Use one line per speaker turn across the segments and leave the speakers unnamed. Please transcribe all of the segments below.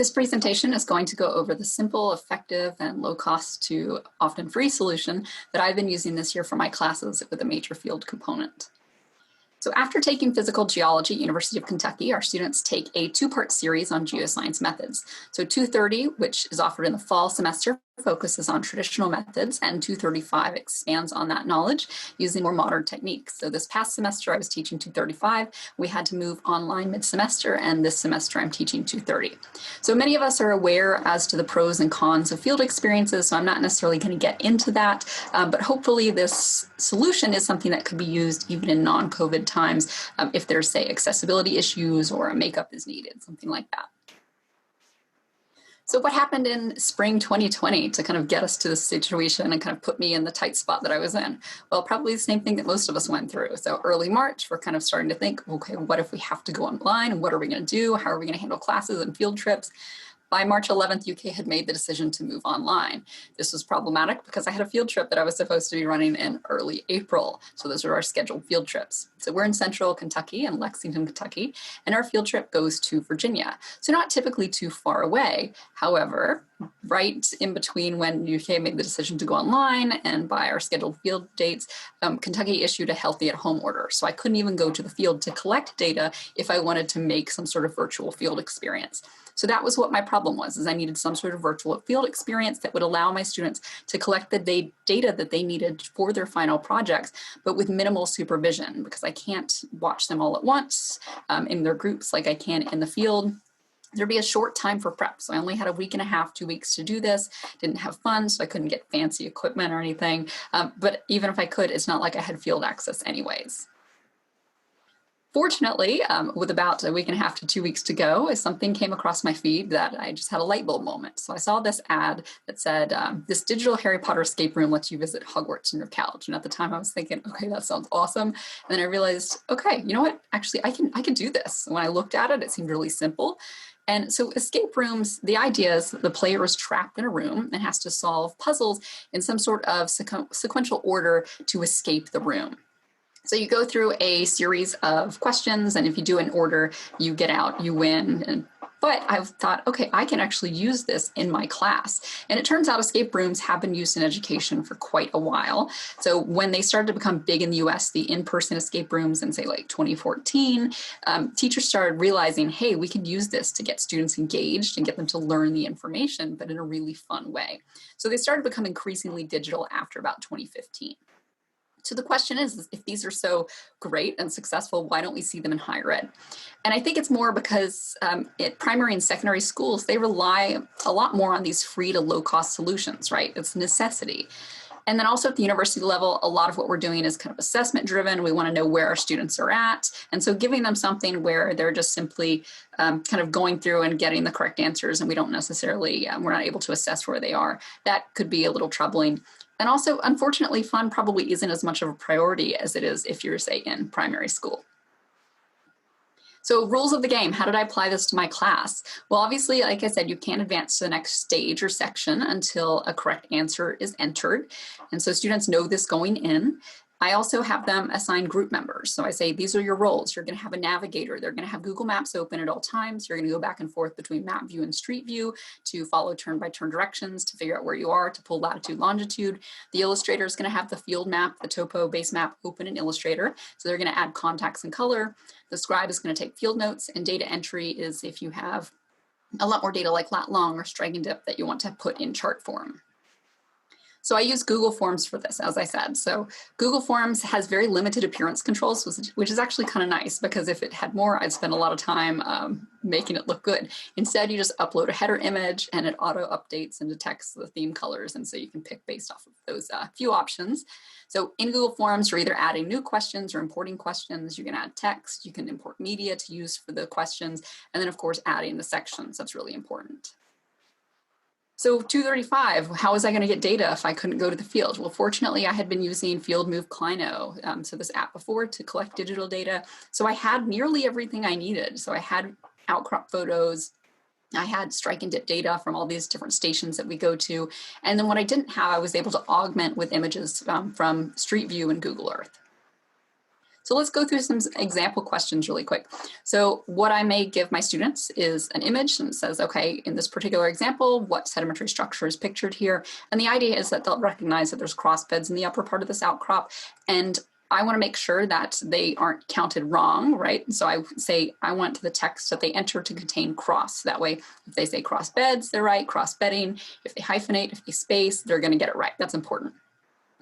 This presentation is going to go over the simple, effective, and low cost to often free solution that I've been using this year for my classes with a major field component. So after taking physical geology at University of Kentucky, our students take a two-part series on geoscience methods. So 230, which is offered in the fall semester, focuses on traditional methods, and 235 expands on that knowledge using more modern techniques. So this past semester I was teaching 235. We had to move online mid-semester, and this semester I'm teaching 230. So many of us are aware as to the pros and cons of field experiences, so I'm not necessarily going to get into that, but hopefully this solution is something that could be used even in non-COVID times if there's, say, accessibility issues or a makeup is needed, something like that. So what happened in spring 2020 to kind of get us to this situation and kind of put me in the tight spot that I was in? Well, probably the same thing that most of us went through. So early March, we're kind of starting to think, okay, what if we have to go online? What are we going to do? How are we going to handle classes and field trips? By March 11th, UK had made the decision to move online. This was problematic because I had a field trip that I was supposed to be running in early April. So those are our scheduled field trips. So we're in central Kentucky and Lexington, Kentucky, and our field trip goes to Virginia. So not typically too far away. However, right in between when UK made the decision to go online and by our scheduled field dates, Kentucky issued a healthy at home order. So I couldn't even go to the field to collect data if I wanted to make some sort of virtual field experience. So that was what my problem was, is I needed some sort of virtual field experience that would allow my students to collect the data that they needed for their final projects, but with minimal supervision, because I can't watch them all at once in their groups like I can in the field. There'd be a short time for prep. So I only had a week and a half, 2 weeks to do this, didn't have fun, so I couldn't get fancy equipment or anything. But even if I could, it's not like I had field access anyways. Fortunately, with about a week and a half to 2 weeks to go, something came across my feed that I just had a light bulb moment. So I saw this ad that said, this digital Harry Potter escape room lets you visit Hogwarts on your couch. And at the time I was thinking, okay, that sounds awesome. And then I realized, okay, you know what? Actually, I can do this. When I looked at it, it seemed really simple. And so escape rooms, the idea is that the player is trapped in a room and has to solve puzzles in some sort of sequential order to escape the room. So you go through a series of questions, and if you do in order, you get out, you win. But I've thought, okay, I can actually use this in my class. And it turns out escape rooms have been used in education for quite a while. So when they started to become big in the US, the in-person escape rooms in, say, like 2014, teachers started realizing, hey, we could use this to get students engaged and get them to learn the information, but in a really fun way. So they started to become increasingly digital after about 2015. So the question is, if these are so great and successful, why don't we see them in higher ed? And I think it's more because at primary and secondary schools, they rely a lot more on these free to low cost solutions, right? It's a necessity. And then also at the university level, a lot of what we're doing is kind of assessment driven. We want to know where our students are at. And so giving them something where they're just simply kind of going through and getting the correct answers, and we don't necessarily, we're not able to assess where they are, that could be a little troubling. And also, unfortunately, fun probably isn't as much of a priority as it is if you're, say, in primary school. So rules of the game, how did I apply this to my class? Well, obviously, like I said, you can't advance to the next stage or section until a correct answer is entered. And so students know this going in. I also have them assign group members. So I say, these are your roles. You're going to have a navigator. They're going to have Google Maps open at all times. You're going to go back and forth between map view and street view to follow turn-by-turn directions, to figure out where you are, to pull latitude, longitude. The illustrator is going to have the field map, the topo base map open in Illustrator. So they're going to add contacts and color. The scribe is going to take field notes, and data entry is if you have a lot more data like lat long or strike and dip that you want to put in chart form. So I use Google Forms for this, as I said. So Google Forms has very limited appearance controls, which is actually kind of nice, because if it had more, I'd spend a lot of time making it look good. Instead, you just upload a header image and it auto updates and detects the theme colors. And so you can pick based off of those few options. So in Google Forms, you're either adding new questions or importing questions. You can add text, you can import media to use for the questions, and then of course, adding the sections. That's really important. So 235, how was I going to get data if I couldn't go to the field? Well, fortunately, I had been using Field Move Clino, so this app before, to collect digital data. So I had nearly everything I needed. So I had outcrop photos, I had strike and dip data from all these different stations that we go to. And then what I didn't have, I was able to augment with images from Street View and Google Earth. So let's go through some example questions really quick. So what I may give my students is an image and it says, okay, in this particular example, what sedimentary structure is pictured here? And the idea is that they'll recognize that there's cross beds in the upper part of this outcrop. And I want to make sure that they aren't counted wrong, right? So I say I want the text that they enter to contain cross. That way, if they say cross beds, they're right, cross bedding. If they hyphenate, if they space, they're going to get it right. That's important.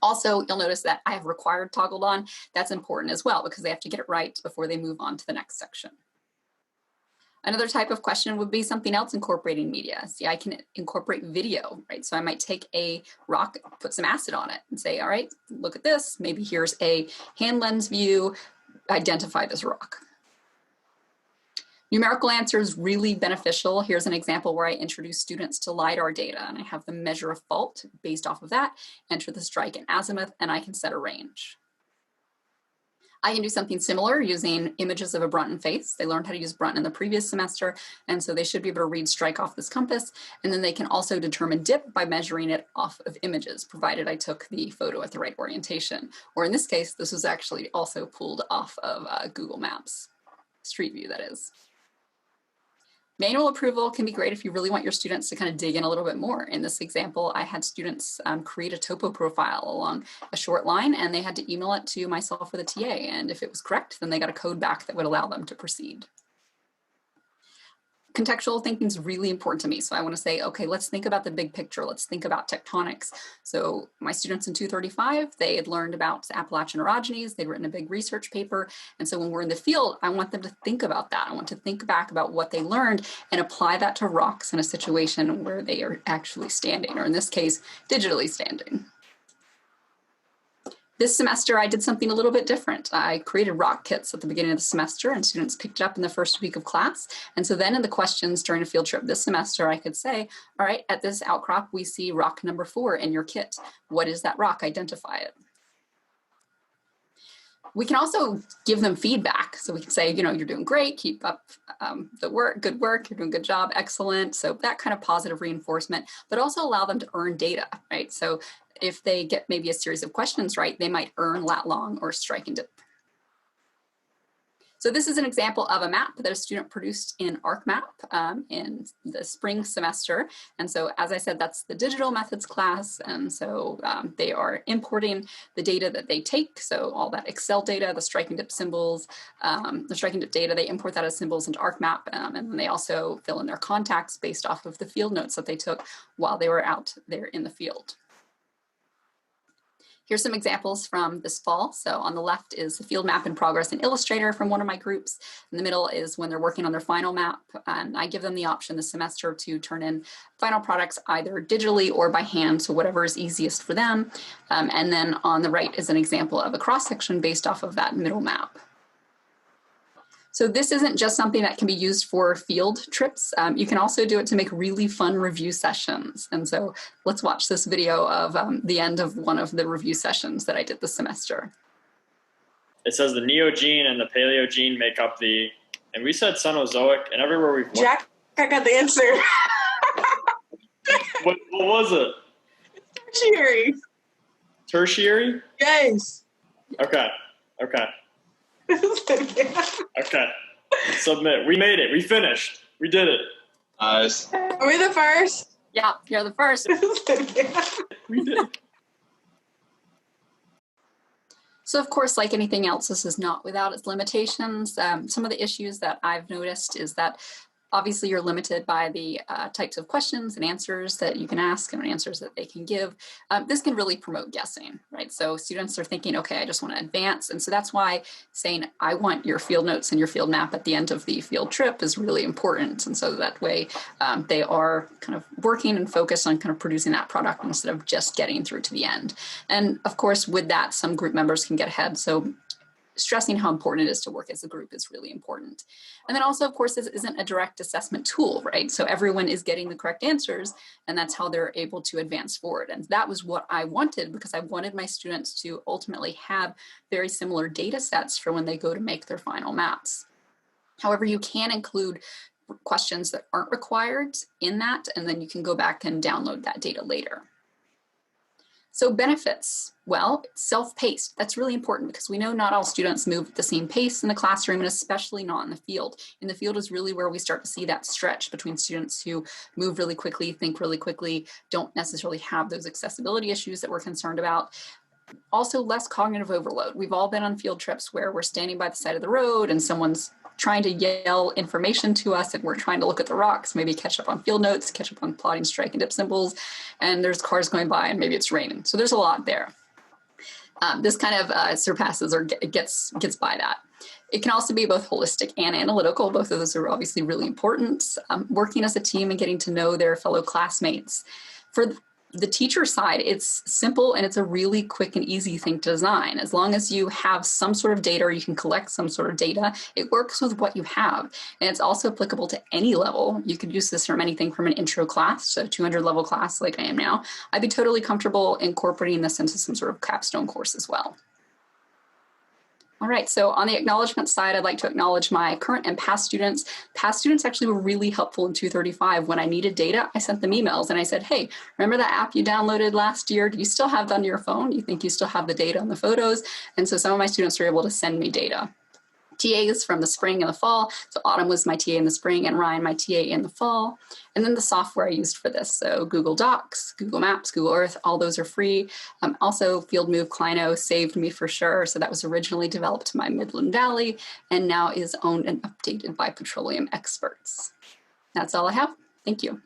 Also, you'll notice that I have required toggled on. That's important as well because they have to get it right before they move on to the next section. Another type of question would be something else incorporating media. See, I can incorporate video, right? So I might take a rock, put some acid on it and say, all right, look at this. Maybe here's a hand lens view, identify this rock. Numerical answers really beneficial. Here's an example where I introduce students to LiDAR data and I have them measure a fault based off of that, enter the strike and azimuth, and I can set a range. I can do something similar using images of a Brunton face. They learned how to use Brunton in the previous semester, and so they should be able to read strike off this compass, and then they can also determine dip by measuring it off of images, provided I took the photo at the right orientation. Or in this case, this was actually also pulled off of Google Maps, Street View that is. Manual approval can be great if you really want your students to kind of dig in a little bit more. In this example, I had students create a topo profile along a short line and they had to email it to myself or the TA. And if it was correct, then they got a code back that would allow them to proceed. Contextual thinking is really important to me. So I want to say, okay, let's think about the big picture. Let's think about tectonics. So my students in 235, they had learned about Appalachian orogenies. They'd written a big research paper. And so when we're in the field, I want them to think about that. I want to think back about what they learned and apply that to rocks in a situation where they are actually standing, or in this case, digitally standing. This semester, I did something a little bit different. I created rock kits at the beginning of the semester and students picked it up in the first week of class. And so then in the questions during a field trip this semester, I could say, all right, at this outcrop, we see rock number 4 in your kit. What is that rock? Identify it. We can also give them feedback. So we can say, you know, you're doing great, keep up the work, good work, you're doing a good job, excellent. So that kind of positive reinforcement, but also allow them to earn data, right? So if they get maybe a series of questions right, they might earn lat long or strike and dip. So this is an example of a map that a student produced in ArcMap in the spring semester. And so, as I said, that's the digital methods class. And so they are importing the data that they take. So all that Excel data, the strike and dip symbols, the strike and dip data, they import that as symbols into ArcMap. And then they also fill in their contacts based off of the field notes that they took while they were out there in the field. Here's some examples from this fall. So on the left is the field map in progress in Illustrator from one of my groups. In the middle is when they're working on their final map. And I give them the option this semester to turn in final products either digitally or by hand, so whatever is easiest for them. And then on the right is an example of a cross-section based off of that middle map. So this isn't just something that can be used for field trips. You can also do it to make really fun review sessions. And so let's watch this video of the end of one of the review sessions that I did this semester.
It says the Neogene and the Paleogene make up and we said Cenozoic, and everywhere we've looked.
Jack, I got the answer.
What was it?
Tertiary.
Tertiary?
Yes.
Okay. Okay. Submit. We made it. We finished. We did it.
Nice.
Are we the first?
Yeah, you're the first.
We did it.
So of course, like anything else, this is not without its limitations. Some of the issues that I've noticed is that obviously you're limited by the types of questions and answers that you can ask and answers that they can give. This can really promote guessing, right? So students are thinking, okay, I just want to advance. And so that's why saying, I want your field notes and your field map at the end of the field trip is really important. And so that way they are kind of working and focused on kind of producing that product instead of just getting through to the end. And of course, with that, some group members can get ahead. So stressing how important it is to work as a group is really important. And then also, of course, this isn't a direct assessment tool, right? So everyone is getting the correct answers, and that's how they're able to advance forward. And that was what I wanted, because I wanted my students to ultimately have very similar data sets for when they go to make their final maps. However, you can include questions that aren't required in that, and then you can go back and download that data later. So benefits, well, self-paced. That's really important because we know not all students move at the same pace in the classroom, and especially not in the field. In the field is really where we start to see that stretch between students who move really quickly, think really quickly, don't necessarily have those accessibility issues that we're concerned about. Also, less cognitive overload. We've all been on field trips where we're standing by the side of the road and someone's trying to yell information to us and we're trying to look at the rocks, maybe catch up on field notes, catch up on plotting strike and dip symbols, and there's cars going by and maybe it's raining. So there's a lot there. This kind of surpasses or gets by that. It can also be both holistic and analytical. Both of those are obviously really important. Working as a team and getting to know their fellow classmates. For the teacher side, it's simple and it's a really quick and easy thing to design. As long as you have some sort of data or you can collect some sort of data, it works with what you have. And it's also applicable to any level. You could use this from anything from an intro class, so 200 level class like I am now. I'd be totally comfortable incorporating this into some sort of capstone course as well. All right, so on the acknowledgement side, I'd like to acknowledge my current and past students. Past students actually were really helpful in 235. When I needed data, I sent them emails and I said, hey, remember that app you downloaded last year? Do you still have that on your phone? Do you think you still have the data on the photos? And so some of my students were able to send me data. TAs from the spring and the fall. So Autumn was my TA in the spring and Ryan my TA in the fall. And then the software I used for this. So Google Docs, Google Maps, Google Earth, all those are free. Also FieldMove Clino saved me for sure. So that was originally developed by Midland Valley and now is owned and updated by petroleum experts. That's all I have. Thank you.